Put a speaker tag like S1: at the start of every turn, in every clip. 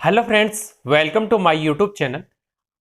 S1: Hello friends, welcome to my YouTube channel.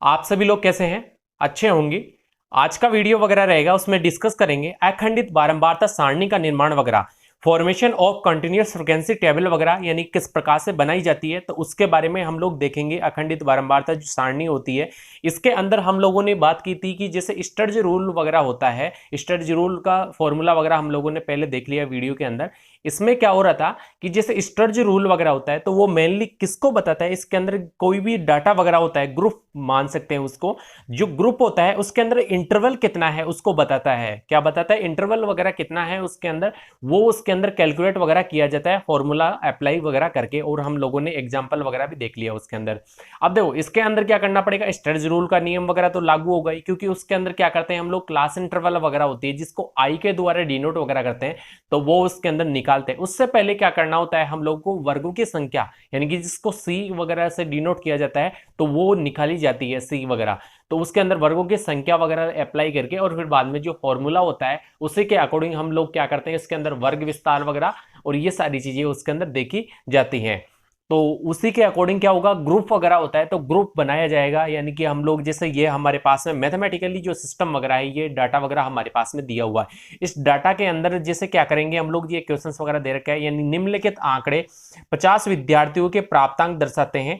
S1: आप सभी लोग कैसे हैं? अच्छे होंगे। आज का वीडियो वगैरह रहेगा, उसमें डिस्कस करेंगे अखंडित बारंबारता सारणी का निर्माण वगैरह, formation of continuous frequency table वगैरह, यानी किस प्रकार से बनाई जाती है, तो उसके बारे में हम लोग देखेंगे। अखंडित बारंबारता जो सारणी होती है, इसके अंदर हम लोगों ने बात की थी कि जैसे स्टर्ज रूल वगैरह होता है, स्टर्ज रूल का फॉर्मूला वगैरह हम लोगों ने पहले देख लिया वीडियो के अंदर। इसमें क्या हो रहा था कि जैसे स्टर्ज रूल वगैरह होता है, तो वो मेनली किसको बताता है? इसके अंदर कोई भी डाटा वगैरह होता है, ग्रुप मान सकते हैं उसको। जो ग्रुप होता है उसके अंदर इंटरवल कितना है उसको बताता है। क्या बताता है? इंटरवल वगैरह कितना है उसके अंदर, वो उसके अंदर कैलकुलेट वगैरह किया जाता है फॉर्मूला अप्लाई वगैरह करके। और हम लोगों ने एग्जाम्पल वगैरह भी देख लिया उसके अंदर। अब देखो, इसके अंदर क्या करना पड़ेगा? स्टर्ज रूल का नियम वगैरह तो लागू होगा ही, क्योंकि उसके अंदर क्या करते हैं हम लोग, क्लास इंटरवल वगैरह होती है जिसको आई के द्वारा डिनोट वगैरह करते हैं, तो वो उसके अंदर निकालते हैं। उससे पहले क्या करना होता है हम लोग को? वर्गों की संख्या, यानी कि जिसको सी वगैरह से डिनोट किया जाता है, तो वो निकाली जाती है सी वगैरह। तो उसके अंदर वर्गों की संख्या वगैरह अप्लाई करके, और फिर बाद में जो फॉर्मूला होता है उसी के अकॉर्डिंग हम लोग क्या करते हैं, इसके अंदर वर्ग विस्तार वगैरह और ये सारी चीजें उसके अंदर देखी जाती हैं। तो उसी के अकॉर्डिंग क्या होगा, ग्रुप वगैरह होता है तो ग्रुप बनाया जाएगा। यानी कि हम लोग जैसे ये हमारे पास में मैथमेटिकली जो सिस्टम वगैरह है, ये डाटा वगैरह हमारे पास में दिया हुआ है। इस डाटा के अंदर जैसे क्या करेंगे हम लोग, ये क्वेश्चंस वगैरह दे रखा है, यानी निम्नलिखित आंकड़े 50 विद्यार्थियों के प्राप्तांक दर्शाते हैं।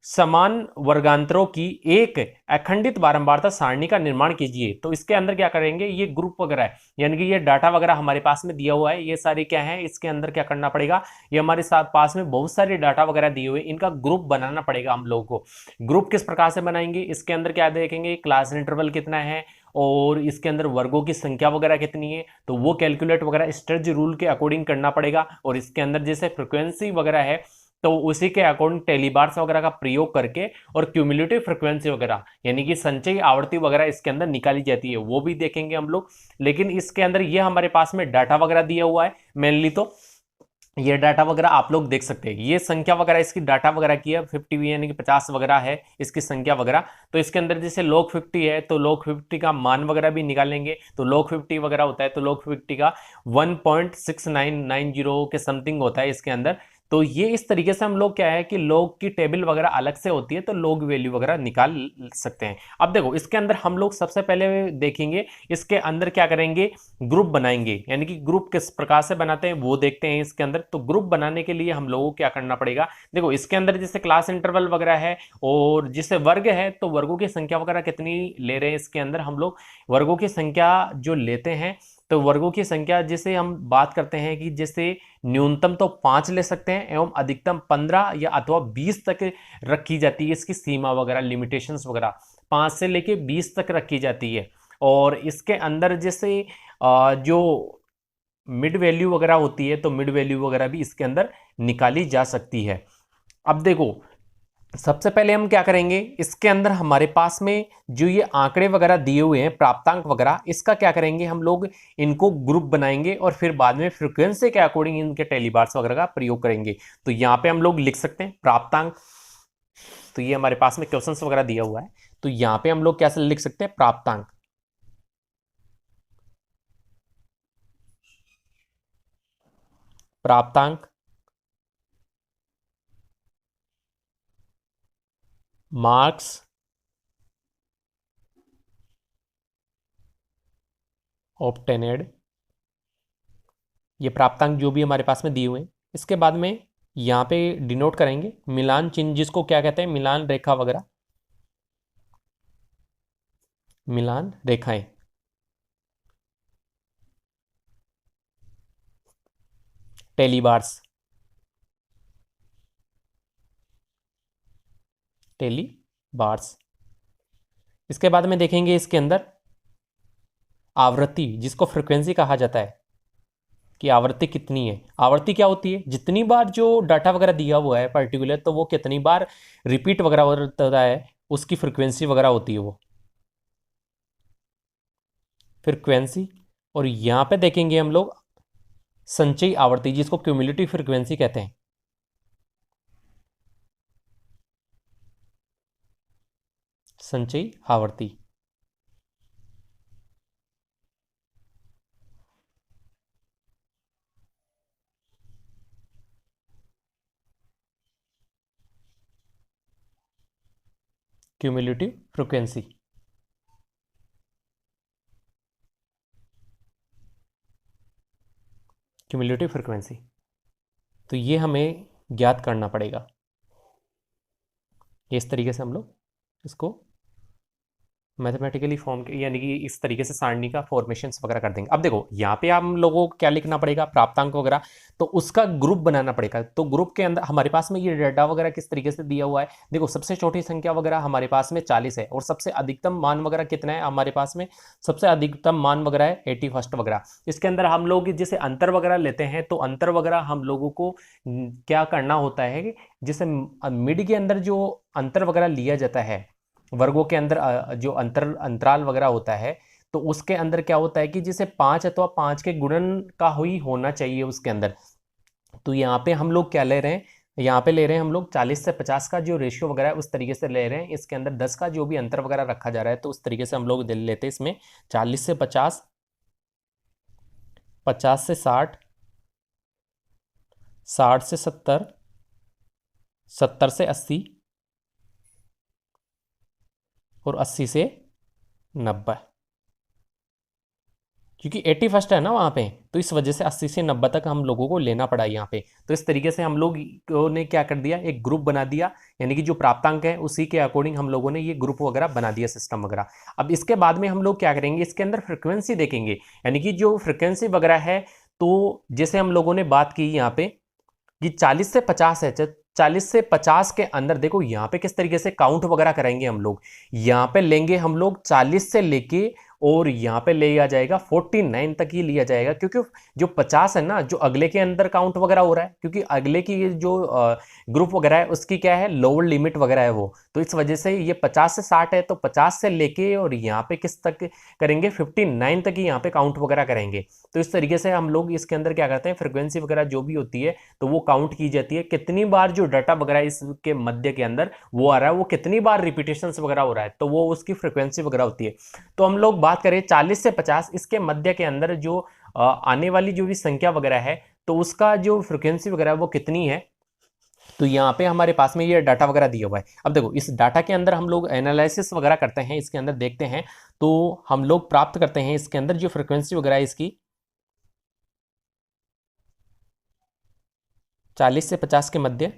S1: समान वर्गांतरों की एक अखंडित बारंबारता सारणी का निर्माण कीजिए। तो इसके अंदर क्या करेंगे, ये ग्रुप वगैरह है, यानी कि ये डाटा वगैरह हमारे पास में दिया हुआ है, ये सारी क्या है, इसके अंदर क्या करना पड़ेगा, ये हमारे साथ पास में बहुत सारे डाटा वगैरह दिए हुए, इनका ग्रुप बनाना पड़ेगा हम लोगों को। ग्रुप किस प्रकार से बनाएंगे? इसके अंदर क्या देखेंगे, क्लास इंटरवल कितना है और इसके अंदर वर्गों की संख्या वगैरह कितनी है, तो वो कैलकुलेट वगैरह स्टर्ज रूल के अकॉर्डिंग करना पड़ेगा। और इसके अंदर जैसे फ्रीक्वेंसी वगैरह है, तो उसी के अकॉर्डिंग टेलीबार्स वगैरह का प्रयोग करके और क्यूमुलेटिव फ्रीक्वेंसी वगैरह, यानी कि संचयी आवृत्ति वगैरह इसके अंदर निकाली जाती है, वो भी देखेंगे हम लोग। लेकिन इसके अंदर ये हमारे पास में डाटा वगैरह दिया हुआ है मेनली, तो ये डाटा वगैरह आप लोग देख सकते हैं। ये संख्या वगैरह इसकी डाटा वगैरह की है 50, यानी कि 50 वगैरह है इसकी संख्या वगैरह। तो इसके अंदर जैसे log 50 है, तो log 50 का मान वगैरह भी निकालेंगे। तो log 50 वगैरह होता है, तो log 50 का 1.6990 के समथिंग होता है इसके अंदर। तो ये इस तरीके से हम लोग क्या है कि log की टेबल वगैरह अलग से होती है, तो log वैल्यू वगैरह निकाल सकते हैं। अब देखो, इसके अंदर हम लोग सबसे पहले देखेंगे, इसके अंदर क्या करेंगे, ग्रुप बनाएंगे। यानी कि ग्रुप किस प्रकार से बनाते हैं वो देखते हैं इसके अंदर। तो ग्रुप बनाने के लिए हम लोगों को क्या करना पड़ेगा, देखो इसके अंदर जैसे क्लास इंटरवल वगैरह है और जिसे वर्ग है, तो वर्गों की संख्या वगैरह कितनी ले रहे हैं इसके अंदर हम लोग, वर्गों की संख्या जो लेते हैं, तो वर्गों की संख्या जैसे हम बात करते हैं कि जैसे न्यूनतम तो 5 ले सकते हैं एवं अधिकतम 15 या अथवा 20 तक रखी जाती है इसकी सीमा वगैरह, लिमिटेशंस वगैरह 5 से लेके 20 तक रखी जाती है। और इसके अंदर जैसे जो मिड वैल्यू वगैरह होती है, तो मिड वैल्यू वगैरह भी इसके अंदर निकाली जा सकती है। अब देखो, सबसे पहले हम क्या करेंगे, इसके अंदर हमारे पास में जो ये आंकड़े वगैरह दिए हुए हैं, प्राप्तांक वगैरह, इसका क्या करेंगे हम लोग, इनको ग्रुप बनाएंगे और फिर बाद में फ्रीक्वेंसी के अकॉर्डिंग इनके टेलीबार्स वगैरह का प्रयोग करेंगे। तो यहां पे हम लोग लिख सकते हैं प्राप्तांक। तो ये हमारे पास में क्वेश्चंस वगैरह दिया हुआ है, तो यहां पे हम लोग कैसे लिख सकते हैं, प्राप्तांक। प्राप्तांक मार्क्स ऑब्टेनेड, ये प्राप्तांक जो भी हमारे पास में दिए हुए हैं। इसके बाद में यहाँ पे डिनोट करेंगे मिलान चिन्ह, जिसको क्या कहते हैं, मिलान रेखा वगैरह, मिलान रेखाएं। टेलीबार्स, टेली बार्स। इसके बाद में देखेंगे इसके अंदर आवृत्ति, जिसको फ्रिक्वेंसी कहा जाता है, कि आवृत्ति कितनी है। आवृत्ति क्या होती है, जितनी बार जो डाटा वगैरह दिया हुआ है पर्टिकुलर, तो वो कितनी बार रिपीट वगैरह होता है, उसकी फ्रिक्वेंसी वगैरह होती है वो फ्रिक्वेंसी। और यहां पे देखेंगे हम लोग संचयी आवृत्ति, जिसको क्यूमुलेटिव फ्रिक्वेंसी कहते हैं। संचयी आवर्ती। Cumulative frequency. क्यूमुलेटिव फ्रीक्वेंसी, तो ये हमें ज्ञात करना पड़ेगा। इस तरीके से हम लोग इसको मैथमेटिकली फॉर्म यानी कि इस तरीके से सारणी का फॉर्मेशंस वगैरह कर देंगे। अब देखो यहाँ पे हम लोगों को क्या लिखना पड़ेगा, प्राप्तांक वगैरह, तो उसका ग्रुप बनाना पड़ेगा। तो ग्रुप के अंदर हमारे पास में ये डाटा वगैरह किस तरीके से दिया हुआ है, देखो सबसे छोटी संख्या वगैरह हमारे पास में 40 है, और सबसे अधिकतम मान वगैरह कितना है हमारे पास में, सबसे अधिकतम मान वगैरह है 81 वगैरह। इसके अंदर हम लोग जैसे अंतर वगैरह लेते हैं, तो अंतर वगैरह हम लोगों को क्या करना होता है कि जैसे मिड के अंदर जो अंतर वगैरह लिया जाता है, वर्गों के अंदर जो अंतराल वगैरह होता है, तो उसके अंदर क्या होता है कि जैसे 5 है तो 5 के गुणन का ही होना चाहिए उसके अंदर। तो यहाँ पे हम लोग क्या ले रहे हैं, यहाँ पे ले रहे हैं हम लोग 40 से 50 का जो रेशियो वगैरह है उस तरीके से ले रहे हैं। इसके अंदर 10 का जो भी अंतर वगैरह रखा जा रहा है, तो उस तरीके से हम लोग लेते हैं इसमें 40 से 50, 50 से 60, 60 से 70, 70 से 80 और 80 से 90, क्योंकि 81 है ना वहाँ पे, तो इस वजह से 80 से 90 तक हम लोगों को लेना पड़ा यहाँ पे। तो इस तरीके से हम लोग ने क्या कर दिया, एक ग्रुप बना दिया, यानी कि जो प्राप्तांक है उसी के अकॉर्डिंग हम लोगों ने ये ग्रुप वगैरह बना दिया, सिस्टम वगैरह। अब इसके बाद में हम लोग क्या करेंगे, इसके अंदर फ्रिक्वेंसी देखेंगे, यानी कि जो फ्रिक्वेंसी वगैरह है, तो जैसे हम लोगों ने बात की यहाँ पे कि 40 से 50 है, 40 से 50 के अंदर देखो यहाँ पे किस तरीके से काउंट वगैरह कराएंगे हम लोग। यहाँ पे लेंगे हम लोग 40 से लेके और यहाँ पे ले आ जाएगा 49 तक ही लिया जाएगा, क्योंकि जो 50 है ना, जो अगले के अंदर काउंट वगैरह हो रहा है, क्योंकि अगले की जो ग्रुप वगैरह है उसकी क्या है, लोअर लिमिट वगैरह है वो, तो इस वजह से ये 50 से 60 है, तो 50 से लेके और यहाँ पे किस तक करेंगे, 59 तक ही यहाँ पे काउंट वगैरह करेंगे। तो इस तरीके से हम लोग इसके अंदर क्या करते हैं, फ्रिक्वेंसी वगैरह जो भी होती है तो वो काउंट की जाती है, कितनी बार जो डाटा वगैरह इसके मध्य के अंदर वो आ रहा है, वो कितनी बार रिपीटेशन वगैरह हो रहा है, तो वो उसकी फ्रिक्वेंसी वगैरह होती है। तो हम लोग बात करें 40 से 50, इसके मध्य के अंदर जो आने वाली जो भी संख्या वगैरह है, तो उसका जो फ्रिक्वेंसी वगैरह वो कितनी है, तो यहाँ पे हमारे पास में ये डाटा वगैरह दिया हुआ है। अब देखो इस डाटा के अंदर हम लोग एनालिसिस वगैरह करते हैं, इसके अंदर देखते हैं, तो हम लोग प्राप्त करते हैं इसके अंदर जो फ्रिक्वेंसी वगैरह है इसकी 40 से 50 के मध्य,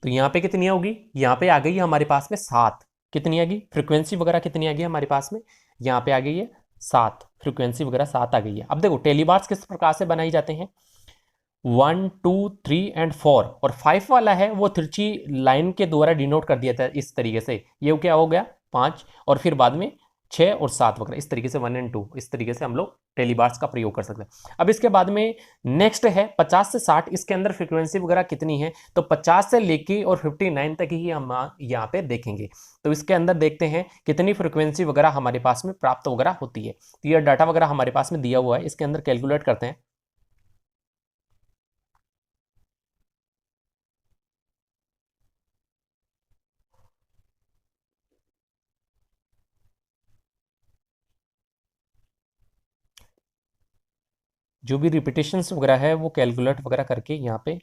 S1: तो यहाँ पे कितनी होगी, यहाँ पे आ गई हमारे पास में 7, कितनी आ गई फ्रिक्वेंसी वगैरह, कितनी आ गई हमारे पास में, यहाँ पे आ गई है 7, फ्रिक्वेंसी वगैरह 7 आ गई है। अब देखो टेलीबार्स किस प्रकार से बनाई जाते हैं, 1 2 3 एंड 4 और 5 वाला है वो तिरछी लाइन के द्वारा डिनोट कर दिया था इस तरीके से, ये क्या हो गया 5, और फिर बाद में 6 और 7 वगैरह, इस तरीके से 1 एंड 2, इस तरीके से हम लोग टेलीबार्स का प्रयोग कर सकते हैं। अब इसके बाद में नेक्स्ट है 50 से 60, इसके अंदर फ्रीक्वेंसी वगैरह कितनी है, तो 50 से लेके और 59 तक ही हम यहाँ पे देखेंगे। तो इसके अंदर देखते हैं कितनी फ्रीक्वेंसी वगैरह हमारे पास में प्राप्त वगैरह होती है। तो यह डाटा वगैरह हमारे पास में दिया हुआ है, इसके अंदर कैलकुलेट करते हैं। जो भी रिपीटेशंस वगैरह है वो कैलकुलेट वगैरह करके यहाँ पे,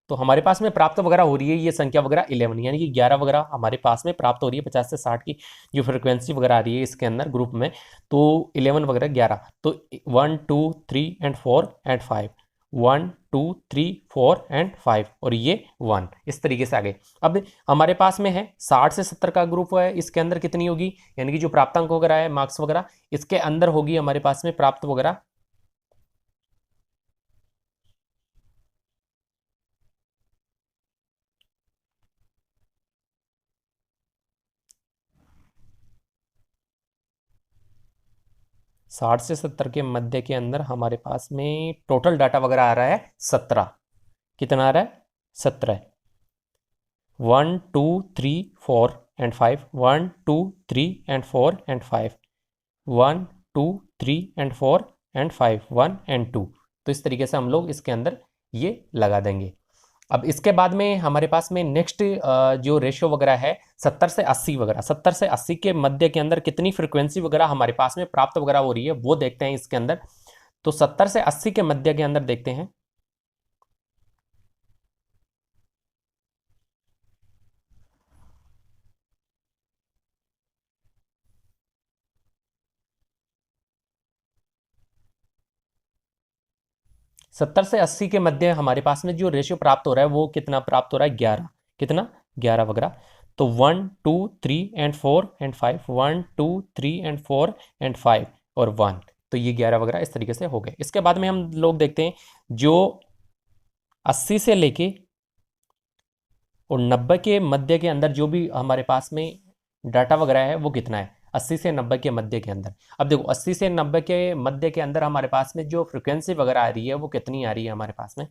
S1: तो हमारे पास में प्राप्त वगैरह हो रही है ये संख्या वगैरह 11, यानी कि 11 वगैरह हमारे पास में प्राप्त हो रही है 50 से 60 की जो फ्रिक्वेंसी वगैरह आ रही है इसके अंदर ग्रुप में, तो 11 वगैरह 11, तो 1 2 3 एंड 4 एंड 5, 1 2 3 4 एंड 5 और ये 1, इस तरीके से आ गए। अब हमारे पास में है 60 से 70 का ग्रुप है, इसके अंदर कितनी होगी, यानी कि जो प्राप्तांक वगैरह है मार्क्स वगैरह, इसके अंदर होगी हमारे पास में प्राप्त वगैरह 60 से 70 के मध्य के अंदर हमारे पास में टोटल डाटा वगैरह आ रहा है 17, कितना आ रहा है 17, 1 2 3 4 and 5, 1 2 3 and 4 and 5, 1 2 3 and 4 and 5, 1 and 2, तो इस तरीके से हम लोग इसके अंदर ये लगा देंगे। अब इसके बाद में हमारे पास में नेक्स्ट जो रेशियो वगैरह है 70 से 80 वगैरह, 70 से 80 के मध्य के अंदर कितनी फ्रीक्वेंसी वगैरह हमारे पास में प्राप्त वगैरह हो रही है वो देखते हैं इसके अंदर। तो 70 से 80 के मध्य के अंदर देखते हैं। सत्तर से 80 के मध्य हमारे पास में जो रेशियो प्राप्त हो रहा है वो कितना प्राप्त हो रहा है, 11। कितना, 11 वगैरह। तो 1 2 3 एंड 4 एंड 5, 1 2 3 एंड 4 एंड 5 और 1। तो ये 11 वगैरह इस तरीके से हो गए। इसके बाद में हम लोग देखते हैं जो 80 से लेके और 90 के मध्य के अंदर जो भी हमारे पास में डाटा वगैरह है वो कितना है, 80 से 90 के मध्य के अंदर। अब देखो 80 से 90 के मध्य के अंदर हमारे पास में जो फ्रिक्वेंसी वगैरह आ रही है वो कितनी आ रही है हमारे पास में।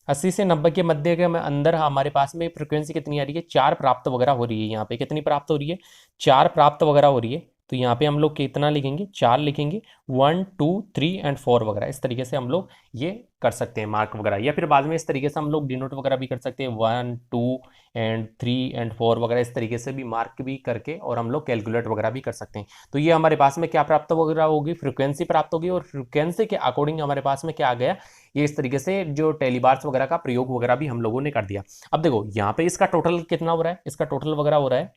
S1: 80 से 90 के मध्य के अंदर हमारे पास में फ्रिक्वेंसी कितनी आ रही है, 4 प्राप्त वगैरह हो रही है। यहाँ पे कितनी प्राप्त हो रही है, 4 प्राप्त वगैरह हो रही है। तो यहाँ पे हम लोग कितना लिखेंगे, 4 लिखेंगे। 1 2 3 एंड 4 वगैरह इस तरीके से हम लोग ये कर सकते हैं मार्क वगैरह, या फिर बाद में इस तरीके से हम लोग डिनोट वगैरह भी कर सकते हैं। 1 2 एंड 3 एंड 4 वगैरह इस तरीके से भी मार्क भी करके और हम लोग कैलकुलेट वगैरह भी कर सकते हैं। तो ये हमारे पास में क्या प्राप्त वगैरह होगी, फ्रिक्वेंसी प्राप्त होगी। और फ्रिक्वेंसी के अकॉर्डिंग हमारे पास में क्या आ गया, ये इस तरीके से जो टेलीबार्स वगैरह का प्रयोग वगैरह भी हम लोगों ने कर दिया। अब देखो यहाँ पे इसका टोटल कितना हो रहा है, इसका टोटल वगैरह हो रहा है,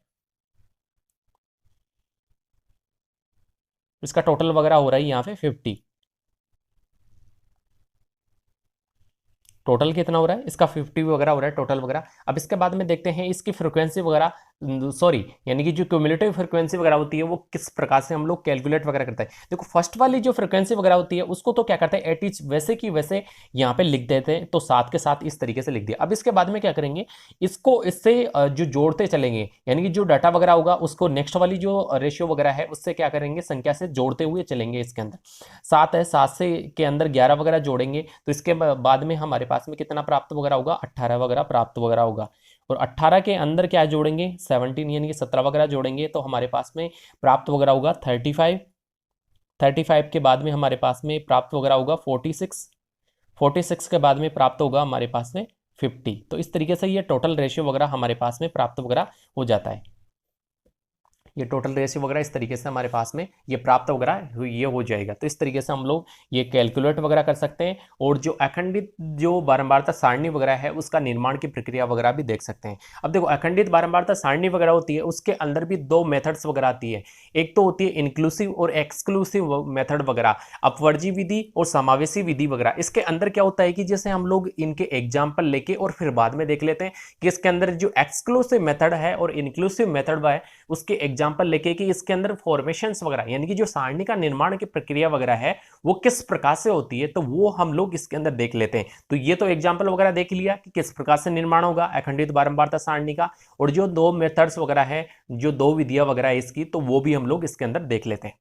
S1: इसका टोटल वगैरह हो रहा है यहाँ पे 50। टोटल कितना हो रहा है इसका, 50 वगैरह हो रहा है टोटल वगैरह। अब इसके बाद में देखते हैं इसकी फ्रिक्वेंसी वगैरह, सॉरी यानी कि जो क्यूमुलेटिव फ्रिक्वेंसी वगैरह होती है वो किस प्रकार से हम लोग कैलकुलेट वगैरह करते हैं। देखो फर्स्ट वाली जो फ्रिक्वेंसी वगैरह होती है उसको तो क्या करते हैं, एट इच वैसे की वैसे यहाँ पे लिख देते हैं, तो साथ के साथ इस तरीके से लिख दिया। अब इसके बाद में क्या करेंगे, इसको इससे जो जोड़ते चलेंगे, यानी कि जो डाटा वगैरह होगा उसको नेक्स्ट वाली जो रेशियो वगैरह है उससे क्या करेंगे, संख्या से जोड़ते हुए चलेंगे। इसके अंदर 7 है, 7 से के अंदर 11 वगैरह जोड़ेंगे तो इसके बाद में हमारे पास में कितना प्राप्त वगैरह होगा, 18 वगैरह प्राप्त वगैरह होगा। और 18 के अंदर क्या जोड़ेंगे, 17 यानी कि 17 वगैरह जोड़ेंगे तो हमारे पास में प्राप्त वगैरह होगा 35। 35 के बाद में हमारे पास में प्राप्त वगैरह होगा 46। 46 के बाद में प्राप्त होगा हमारे पास में 50। तो इस तरीके से ये टोटल रेशियो वगैरह हमारे पास में प्राप्त वगैरह हो जाता है। ये टोटल रेशियो वगैरह इस तरीके से हमारे पास में ये प्राप्त वगैरह ये हो जाएगा। तो इस तरीके से हम लोग ये कैलकुलेट वगैरह कर सकते हैं और जो अखंडित जो बारंबारता सारणी वगैरह है उसका निर्माण की प्रक्रिया वगैरह भी देख सकते हैं। अब देखो अखंडित बारंबारता सारणी वगैरह होती है उसके अंदर भी दो मेथड्स वगैरह आती है। एक तो होती है इंक्लूसिव और एक्सक्लूसिव मेथड वगैरह, अपवर्जी विधि और समावेशी विधि वगैरह। इसके अंदर क्या होता है कि जैसे हम लोग इनके एग्जाम्पल लेके और फिर बाद में देख लेते हैं कि इसके अंदर जो एक्सक्लूसिव मेथड है और इंक्लूसिव मेथड है उसके एग्जाम्पल लेके कि इसके अंदर फॉर्मेशंस वगैरह यानी कि जो सारणी का निर्माण की प्रक्रिया वगैरह है वो किस प्रकार से होती है, तो वो हम लोग इसके अंदर देख लेते हैं। तो ये तो एग्जाम्पल वगैरह देख लिया कि किस प्रकार से निर्माण होगा अखंडित बारंबारता सारणी का, और जो दो मेथड्स वगैरह है, जो दो विधियां वगैरह है इसकी, तो वो भी हम लोग इसके अंदर देख लेते हैं।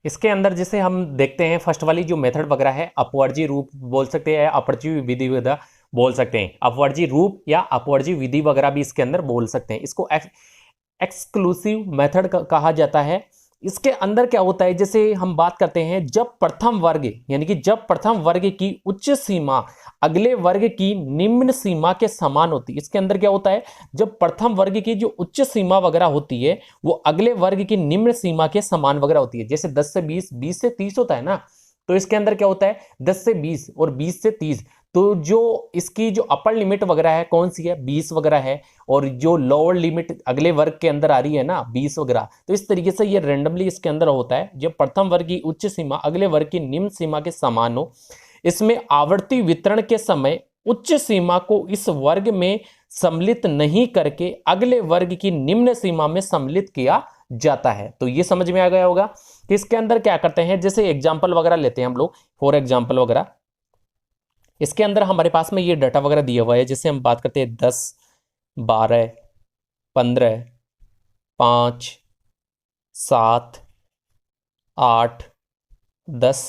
S1: इसके अंदर जैसे हम देखते हैं फर्स्ट वाली जो मेथड वगैरह है अपवर्जी रूप बोल सकते हैं, अपवर्जी विधि वगैरह बोल सकते हैं, अपवर्जी रूप या अपवर्जी विधि वगैरह भी इसके अंदर बोल सकते हैं। इसको एक्सक्लूसिव मेथड कहा जाता है। इसके अंदर क्या होता है, जैसे हम बात करते हैं जब प्रथम वर्ग यानी कि जब प्रथम वर्ग की उच्च सीमा अगले वर्ग की निम्न सीमा के समान होती है। इसके अंदर क्या होता है, जब प्रथम वर्ग की जो उच्च सीमा वगैरह होती है वो अगले वर्ग की निम्न सीमा के समान वगैरह होती है। जैसे 10 से 20, 20 से 30 होता है ना, तो इसके अंदर क्या होता है 10 से 20 और 20 से 30। तो जो इसकी जो अपर लिमिट वगैरह है कौन सी है, 20 वगैरह है, और जो लोअर लिमिट अगले वर्ग के अंदर आ रही है ना 20 वगैरह। तो इस तरीके से ये रैंडमली इसके अंदर होता है जब प्रथम वर्ग की उच्च सीमा अगले वर्ग की निम्न सीमा के समान हो। इसमें आवर्ती वितरण के समय उच्च सीमा को इस वर्ग में सम्मिलित नहीं करके अगले वर्ग की निम्न सीमा में सम्मिलित किया जाता है। तो ये समझ में आ गया होगा कि इसके अंदर क्या करते हैं, जैसे एग्जाम्पल वगैरह लेते हैं हम लोग, फॉर एग्जाम्पल वगैरह इसके अंदर हमारे पास में ये डाटा वगैरह दिया हुआ है। जैसे हम बात करते हैं 10, 12, 15, 5, 7, 8, 10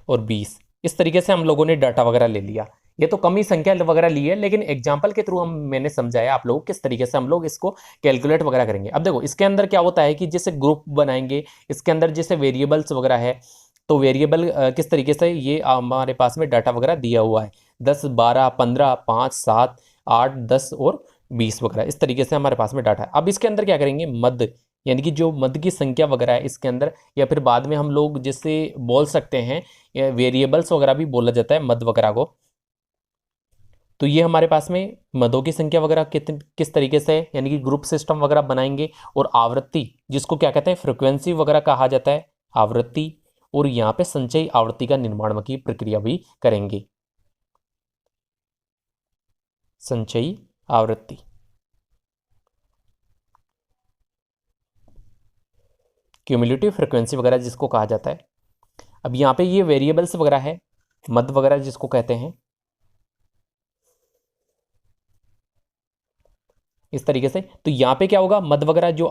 S1: और 20, इस तरीके से हम लोगों ने डाटा वगैरह ले लिया। ये तो कम ही संख्या वगैरह ली है, लेकिन एग्जाम्पल के थ्रू हम मैंने समझाया आप लोग किस तरीके से हम लोग इसको कैलकुलेट वगैरह करेंगे। अब देखो इसके अंदर क्या होता है कि जैसे ग्रुप बनाएंगे, इसके अंदर जैसे वेरिएबल्स वगैरह है, तो वेरिएबल किस तरीके से ये हमारे पास में डाटा वगैरह दिया हुआ है 10 12 15 5 7 8 10 और 20 वगैरह, इस तरीके से हमारे पास में डाटा है। अब इसके अंदर क्या करेंगे, मध्य यानी कि जो मध्य की संख्या वगैरह है इसके अंदर, या फिर बाद में हम लोग जैसे बोल सकते हैं वेरिएबल्स वगैरह भी बोला जाता है मध्य वगैरह को। तो ये हमारे पास में मदों की संख्या वगैरह किस तरीके से है, यानी कि ग्रुप सिस्टम वगैरह बनाएंगे। और आवृत्ति जिसको क्या कहते हैं, फ्रिक्वेंसी वगैरह कहा जाता है, आवृत्ति। और यहाँ पे संचयी आवृत्ति का निर्माण की प्रक्रिया भी करेंगे, संचयी आवृत्ति। क्यूमुलेटिव फ्रिक्वेंसी वगैरह जिसको कहा जाता है। अब यहाँ पे ये वेरिएबल्स वगैरह है, मद वगैरह जिसको कहते हैं, इस तरीके से। तो यहाँ पे क्या होगा, मद वगैरह जो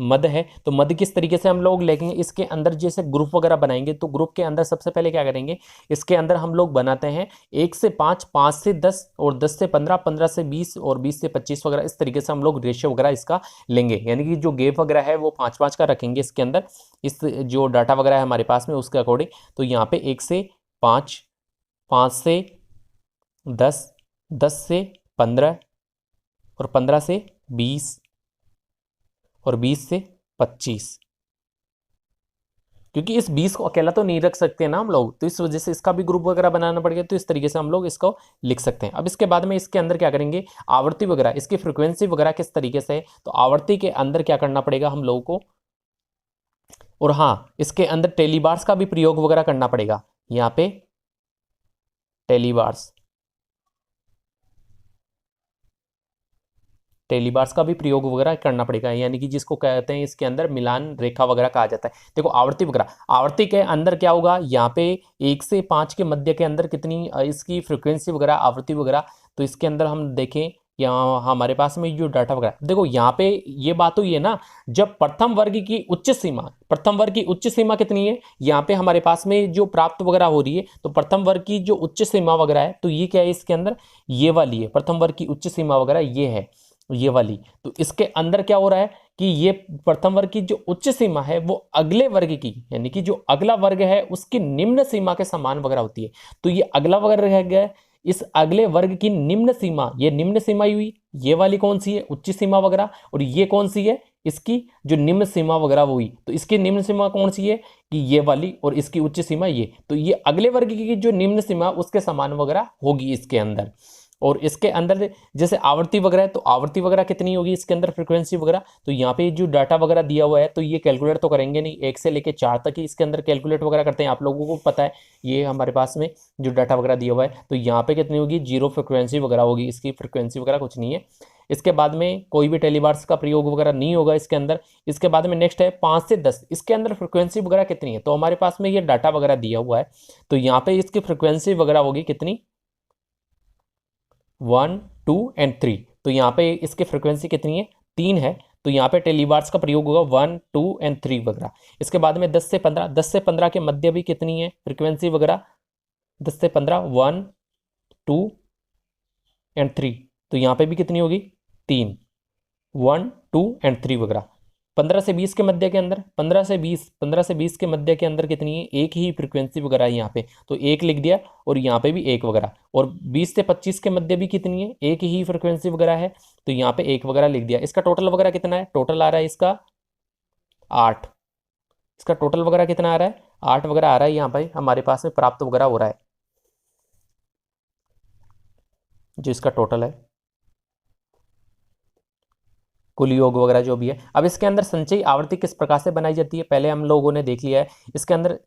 S1: मद है, तो मद किस तरीके से हम लोग लेंगे, इसके अंदर जैसे ग्रुप वगैरह बनाएंगे, तो ग्रुप के अंदर सबसे पहले क्या करेंगे, इसके अंदर हम लोग बनाते हैं 1 से 5, 5 से 10 और 10 से 15, 15 से 20 और 20 से 25 वगैरह, इस तरीके से हम लोग रेशियो वगैरह इसका लेंगे। यानी कि जो गैप वगैरह है वो 5-5 का रखेंगे इसके अंदर, इस जो डाटा वगैरह है हमारे पास में उसके अकॉर्डिंग। तो यहाँ पे 1 से 5, 5 से 10, 10 से 15 और 15 से 20 और 20 से 25, क्योंकि इस 20 को अकेला तो नहीं रख सकते ना हम लोग, तो इस वजह से इसका भी ग्रुप वगैरह बनाना पड़ेगा। तो इस तरीके से हम लोग इसको लिख सकते हैं। अब इसके बाद में इसके अंदर क्या करेंगे, आवृत्ति वगैरह, इसकी फ्रिक्वेंसी वगैरह किस तरीके से है, तो आवृत्ति के अंदर क्या करना पड़ेगा हम लोगों को, और हाँ इसके अंदर टेलीबार्स का भी प्रयोग वगैरह करना पड़ेगा। यहाँ पे टेलीबार्स, टेलीबार्स का भी प्रयोग वगैरह करना पड़ेगा, यानी कि जिसको कहते हैं इसके अंदर मिलान रेखा वगैरह कहा जाता है। देखो आवृत्ति वगैरह, आवृत्ति के अंदर क्या होगा, यहाँ पे 1 से 5 के मध्य के अंदर कितनी इसकी फ्रिक्वेंसी वगैरह, आवृत्ति वगैरह। तो इसके अंदर हम देखें यहाँ हमारे पास में जो डाटा वगैरह, देखो यहाँ पे ये बात तो ये ना, जब प्रथम वर्ग की उच्च सीमा, प्रथम वर्ग की उच्च सीमा कितनी है, यहाँ पे हमारे पास में जो प्राप्त वगैरह हो रही है, तो प्रथम वर्ग की जो उच्च सीमा वगैरह है, तो ये क्या है इसके अंदर, ये वाली है प्रथम वर्ग की उच्च सीमा वगैरह, ये है ये वाली। तो इसके अंदर क्या हो रहा है कि ये प्रथम वर्ग की जो उच्च सीमा है वो अगले वर्ग की, यानी कि जो अगला वर्ग है उसकी निम्न सीमा के समान वगैरह होती है। तो ये अगला वर्ग रह गया, इस अगले वर्ग की निम्न सीमा, ये निम्न सीमा हुई, ये वाली कौन सी है, उच्च सीमा वगैरह, और ये कौन सी है, इसकी जो निम्न सीमा वगैरह वो हुई। तो इसकी निम्न सीमा कौन सी है कि ये वाली, और इसकी उच्च सीमा ये। तो ये अगले वर्ग की जो निम्न सीमा उसके समान वगैरह होगी इसके अंदर। और इसके अंदर जैसे आवृत्ति वगैरह है, तो आवृत्ति वगैरह कितनी होगी इसके अंदर, फ्रीक्वेंसी वगैरह। तो यहाँ पे जो डाटा वगैरह दिया हुआ है, तो ये कैलकुलेट तो करेंगे नहीं, 1 से लेके 4 तक ही इसके अंदर कैलकुलेट वगैरह करते हैं। आप लोगों को पता है ये हमारे पास में जो डाटा वगैरह दिया हुआ है, तो यहाँ पे कितनी होगी, 0 फ्रिक्वेंसी वगैरह होगी, इसकी फ्रिक्वेंसी वगैरह कुछ नहीं है। इसके बाद में कोई भी टेलीबार्स का प्रयोग वगैरह नहीं होगा इसके अंदर। इसके बाद में नेक्स्ट है 5 से 10, इसके अंदर फ्रिक्वेंसी वगैरह कितनी है, तो हमारे पास में ये डाटा वगैरह दिया हुआ है, तो यहाँ पे इसकी फ्रिक्वेंसी वगैरह होगी कितनी, 1 2 एंड 3। तो यहाँ पे इसकी फ्रिक्वेंसी कितनी है, 3 है। तो यहाँ पे टेलीबार्स का प्रयोग होगा 1 2 एंड 3 वगैरह। इसके बाद में 10 से 15, 10 से 15 के मध्य भी कितनी है फ्रिक्वेंसी वगैरह, 10 से 15 1 2 एंड 3। तो यहाँ पे भी कितनी होगी, 3, 1 2 एंड 3 वगैरह। 15 से 20 के मध्य के अंदर, 15 से 20 के मध्य के अंदर कितनी है, एक ही फ्रिक्वेंसी वगैरह है यहाँ पे, तो एक लिख दिया, और यहाँ पे भी एक वगैरह। और 20 से 25 के मध्य भी कितनी है, एक ही फ्रिक्वेंसी वगैरह है, तो यहाँ पे एक वगैरह लिख दिया। इसका टोटल वगैरह कितना है, टोटल आ रहा है इसका 8, इसका टोटल वगैरह कितना आ रहा है, 8 वगैरह आ रहा है यहाँ पे हमारे पास में प्राप्त वगैरह हो रहा है, जो इसका टोटल है कुल योग वगैरह जो भी है। अब इसके अंदर संचयी आवृत्ति किस प्रकार से बनाई जाती है, पहले हम लोगों ने देख लिया है। इसके अंदर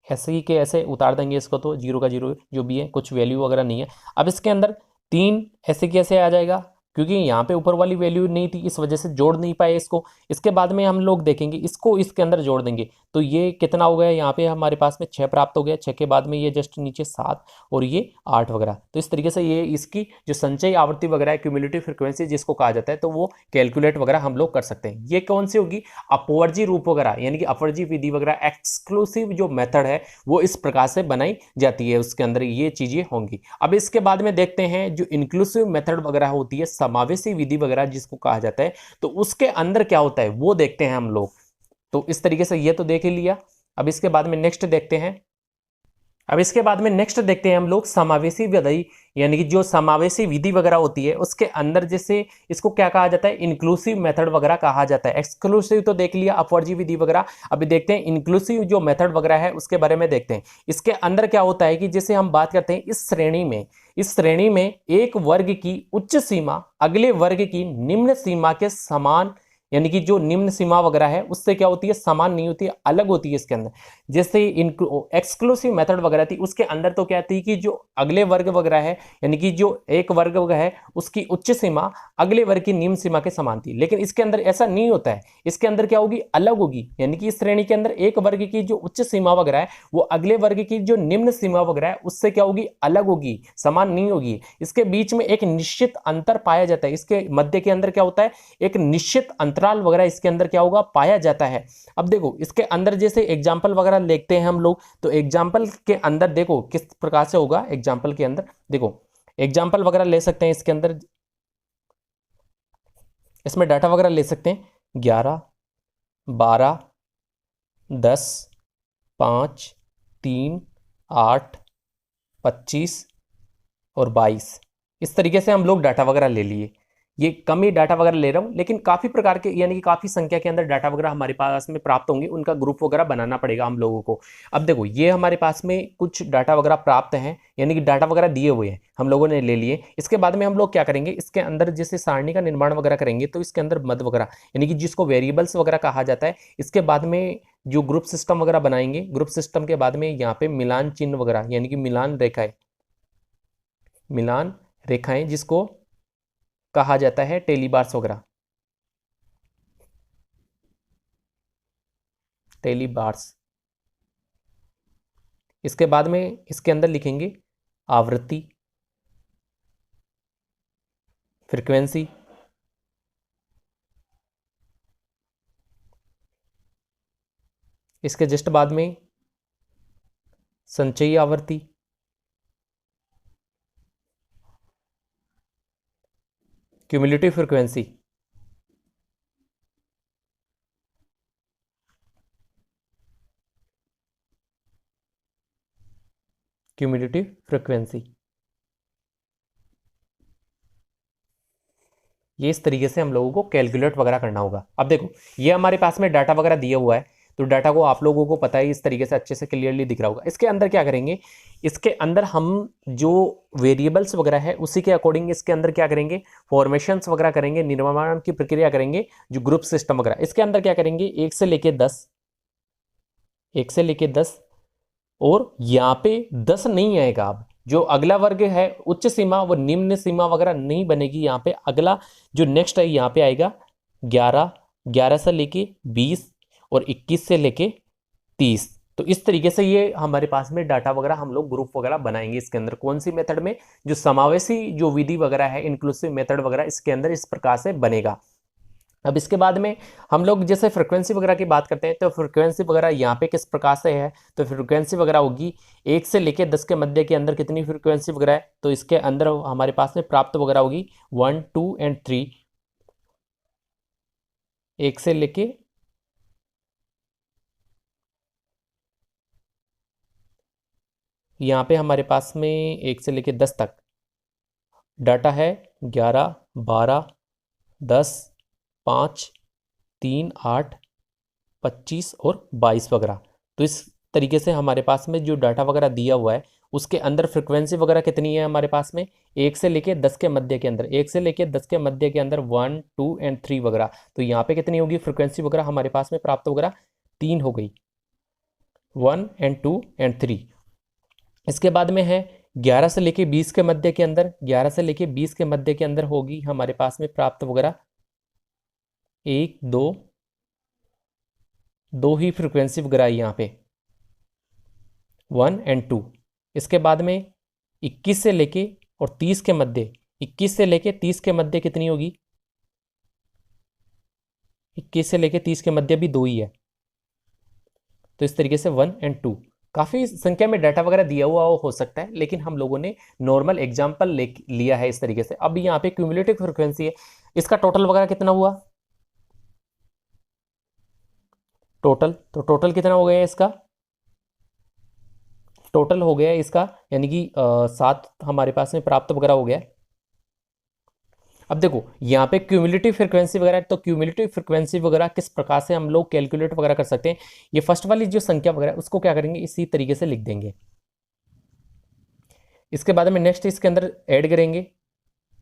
S1: ऐसे ही के ऐसे उतार देंगे इसको, तो 0 का 0 जो भी है, कुछ वैल्यू वगैरह नहीं है। अब इसके अंदर 3 ऐसे कैसे आ जाएगा, क्योंकि यहाँ पे ऊपर वाली वैल्यू नहीं थी, इस वजह से जोड़ नहीं पाए इसको। इसके बाद में हम लोग देखेंगे इसको इसके अंदर जोड़ देंगे तो ये कितना हो गया, यहाँ पे हमारे पास में 6 प्राप्त हो गया, 6 के बाद में ये जस्ट नीचे 7 और ये 8 वगैरह। तो इस तरीके से ये इसकी जो संचयी आवृत्ति वगैरह है, क्यूमुलेटिव फ्रीक्वेंसी जिसको कहा जाता है, तो वो कैलकुलेट वगैरह हम लोग कर सकते हैं। ये कौन सी होगी, अपवर्जी रूप वगैरह यानी कि अपवर्जी विधि वगैरह एक्सक्लूसिव जो मेथड है वो इस प्रकार से बनाई जाती है, उसके अंदर ये चीजें होंगी। अब इसके बाद में देखते हैं जो इंक्लूसिव मेथड वगैरह होती है, समावेशी विधि वगैरह जिसको कहा जाता है, तो उसके अंदर क्या होता है वो देखते हैं हम लोग। तो इस तरीके से ये तो देख ही लिया। अब इसके बाद में नेक्स्ट देखते हैं, हम लोग समावेशी विधि यानी कि जो समावेशी विधि वगैरह होती है उसके अंदर जैसे इसको क्या कहा जाता है, इंक्लूसिव मेथड वगैरह कहा जाता है। एक्सक्लूसिव तो देख लिया, अपवर्जी विधि वगैरह। अभी देखते हैं इंक्लूसिव जो मेथड वगैरह है उसके बारे में देखते हैं। इसके अंदर क्या होता है कि जैसे हम बात करते हैं इस श्रेणी में एक वर्ग की उच्च सीमा अगले वर्ग की निम्न सीमा के समान, यानी कि जो निम्न सीमा वगैरह है उससे क्या होती है, समान नहीं होती है, अलग होती है इसके अंदर। जैसे एक्सक्लूसिव मेथड वगैरह थी उसके अंदर तो क्या थी कि जो अगले वर्ग वगैरह है यानी कि जो एक वर्ग वगैरह है उसकी उच्च सीमा अगले वर्ग की निम्न सीमा के समान थी, लेकिन इसके अंदर ऐसा नहीं होता है। इसके अंदर क्या होगी, अलग होगी, यानी कि इस श्रेणी के अंदर एक वर्ग की जो उच्च सीमा वगैरह है वो अगले वर्ग की जो निम्न सीमा वगैरह है उससे क्या होगी, अलग होगी, समान नहीं होगी। इसके बीच में एक निश्चित अंतर पाया जाता है, इसके मध्य के अंदर क्या होता है, एक निश्चित अंतराल वगैरह इसके अंदर क्या होगा, पाया जाता है। अब देखो इसके अंदर जैसे एग्जाम्पल वगैरह देखते हैं हम लोग, तो एग्जाम्पल के अंदर देखो किस प्रकार से होगा। एग्जाम्पल के अंदर देखो एग्जाम्पल वगैरह ले सकते हैं, इसके अंदर इसमें डाटा वगैरह ले सकते हैं 11, 12, 10, 5, 3, 8, 25 और 22। इस तरीके से हम लोग डाटा वगैरह ले लिए। ये कम ही डाटा वगैरह ले रहा हूं, लेकिन काफी प्रकार के यानी कि काफी संख्या के अंदर डाटा वगैरह हमारे पास में प्राप्त होंगे, उनका ग्रुप वगैरह बनाना पड़ेगा हम लोगों को। अब देखो ये हमारे पास में कुछ डाटा वगैरह प्राप्त हैं, यानी कि डाटा वगैरह दिए हुए हैं, हम लोगों ने ले लिए। इसके बाद में हम लोग क्या करेंगे, इसके अंदर जैसे सारणी का निर्माण वगैरह करेंगे तो इसके अंदर मद वगैरह यानी कि जिसको वेरिएबल्स वगैरह कहा जाता है, इसके बाद में जो ग्रुप सिस्टम वगैरह बनाएंगे, ग्रुप सिस्टम के बाद में यहाँ पे मिलान चिन्ह वगैरह यानी कि मिलान रेखाएं जिसको कहा जाता है टेलीबार्स वगैरह, टेलीबार्स। इसके बाद में इसके अंदर लिखेंगे आवृत्ति, फ्रीक्वेंसी, इसके जस्ट बाद में संचयी आवृत्ति, क्यूमुलेटिव फ्रीक्वेंसी, क्यूमुलेटिव फ्रीक्वेंसी। ये इस तरीके से हम लोगों को कैलकुलेट वगैरह करना होगा। अब देखो ये हमारे पास में डाटा वगैरह दिया हुआ है, तो डाटा को आप लोगों को पता है इस तरीके से अच्छे से क्लियरली दिख रहा होगा। इसके अंदर क्या करेंगे, इसके अंदर हम जो वेरिएबल्स वगैरह है उसी के अकॉर्डिंग इसके अंदर क्या करेंगे, फॉर्मेशंस वगैरह करेंगे, निर्माण की प्रक्रिया करेंगे, जो ग्रुप सिस्टम वगैरह। इसके अंदर क्या करेंगे, 1 से लेके 10 और यहाँ पे 10 नहीं आएगा। अब जो अगला वर्ग है उच्च सीमा वो निम्न सीमा वगैरह नहीं बनेगी, यहाँ पे अगला जो नेक्स्ट है यहाँ पे आएगा 11 से लेके 20 और 21 से लेके 30। तो इस तरीके से ये हमारे पास में डाटा वगैरह हम लोग ग्रुप वगैरह बनाएंगे। इसके अंदर कौन सी मेथड में, जो समावेशी जो विधि वगैरह है, इंक्लूसिव मेथड वगैरह, इसके अंदर इस प्रकार से बनेगा। अब इसके बाद में हम लोग जैसे फ्रीक्वेंसी वगैरह की बात करते हैं, तो फ्रीक्वेंसी वगैरह यहाँ पे किस प्रकार से है, तो फ्रीक्वेंसी वगैरह होगी 1 से लेके 10 के मध्य के अंदर कितनी फ्रीक्वेंसी वगैरह है, तो इसके अंदर हमारे पास में प्राप्त वगैरह होगी 1, 2 एंड 3। 1 से लेके यहाँ पे हमारे पास में 1 से लेके 10 तक डाटा है 11, 12, 10, 5, 3, 8, 25 और 22 वगैरह। तो इस तरीके से हमारे पास में जो डाटा वगैरह दिया हुआ है उसके अंदर फ्रीक्वेंसी वगैरह कितनी है हमारे पास में, 1 से लेके 10 के मध्य के अंदर, 1 से लेके 10 के मध्य के अंदर 1, 2 एंड 3 वगैरह। तो यहाँ पे कितनी होगी फ्रीक्वेंसी वगैरह हमारे पास में प्राप्त वगैरह 3 हो गई, 1 एंड 2 एंड 3। इसके बाद में है 11 से लेके 20 के मध्य के अंदर, 11 से लेके 20 के मध्य के अंदर होगी हमारे पास में प्राप्त वगैरह 1 2 दो ही फ्रीक्वेंसी वगैरह यहाँ पे 1 और 2। इसके बाद में 21 से लेके और 30 के मध्य, 21 से लेके 30 के मध्य कितनी होगी? 21 से लेके 30 के मध्य भी 2 ही है, तो इस तरीके से 1 और 2। काफ़ी संख्या में डाटा वगैरह दिया हुआ हो सकता है, लेकिन हम लोगों ने नॉर्मल एग्जाम्पल लिया है इस तरीके से। अब यहाँ पे क्यूमुलेटिव फ्रीक्वेंसी है, इसका टोटल वगैरह कितना हुआ? टोटल, तो टोटल कितना हो गया इसका? टोटल हो गया इसका यानी कि 7 हमारे पास में प्राप्त वगैरह हो गया। अब देखो यहाँ पे क्यूमुलेटिव फ्रीक्वेंसी वगैरह, तो क्यूमुलेटिव फ्रीक्वेंसी वगैरह किस प्रकार से हम लोग कैलकुलेट वगैरह कर सकते हैं? ये फर्स्ट वाली जो संख्या वगैरह उसको क्या करेंगे, इसी तरीके से लिख देंगे। इसके बाद में नेक्स्ट इसके अंदर ऐड करेंगे,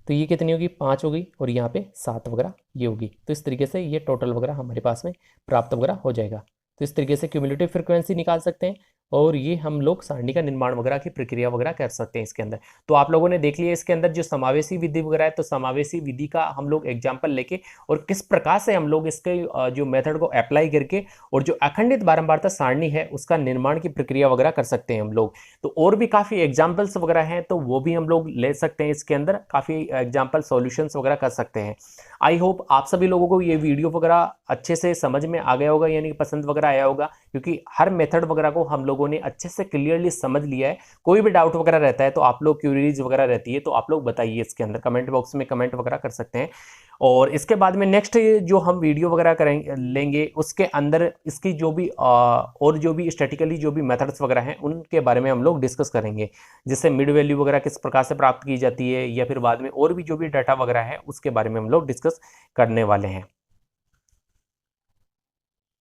S1: तो ये कितनी होगी? 5 होगी, और यहाँ पे 7 वगैरह ये होगी। तो इस तरीके से ये टोटल वगैरह हमारे पास में प्राप्त वगैरह हो जाएगा। तो इस तरीके से क्यूमुलेटिव फ्रीक्वेंसी निकाल सकते हैं, और ये हम लोग सारणी का निर्माण वगैरह की प्रक्रिया वगैरह कर सकते हैं इसके अंदर। तो आप लोगों ने देख लिया इसके अंदर जो समावेशी विधि वगैरह है, तो समावेशी विधि का हम लोग एग्जाम्पल लेके और किस प्रकार से हम लोग इसके जो मेथड को अप्लाई करके और जो अखंडित बारंबारता सारणी है उसका निर्माण की प्रक्रिया वगैरह कर सकते हैं हम लोग। तो और भी काफ़ी एग्जाम्पल्स वगैरह हैं, तो वो भी हम लोग ले सकते हैं इसके अंदर, काफ़ी एग्जाम्पल सॉल्यूशंस वगैरह कर सकते हैं। आई होप आप सभी लोगों को ये वीडियो वगैरह अच्छे से समझ में आ गया होगा, यानी पसंद वगैरह आया होगा, क्योंकि हर मेथड वगैरह को हम लोगों ने अच्छे से क्लियरली समझ लिया है। कोई भी डाउट वगैरह रहता है तो आप लोग, क्यूरीज वगैरह रहती है तो आप लोग बताइए इसके अंदर, कमेंट बॉक्स में कमेंट वगैरह कर सकते हैं। और इसके बाद में नेक्स्ट जो हम वीडियो वगैरह करेंगे लेंगे उसके अंदर इसकी जो भी और जो भी स्टैटिकली जो भी मेथड्स वगैरह हैं उनके बारे में हम लोग डिस्कस करेंगे, जैसे मिड वैल्यू वगैरह किस प्रकार से प्राप्त की जाती है, या फिर बाद में और भी जो भी डाटा वगैरह है उसके बारे में हम लोग डिस्कस करने वाले हैं।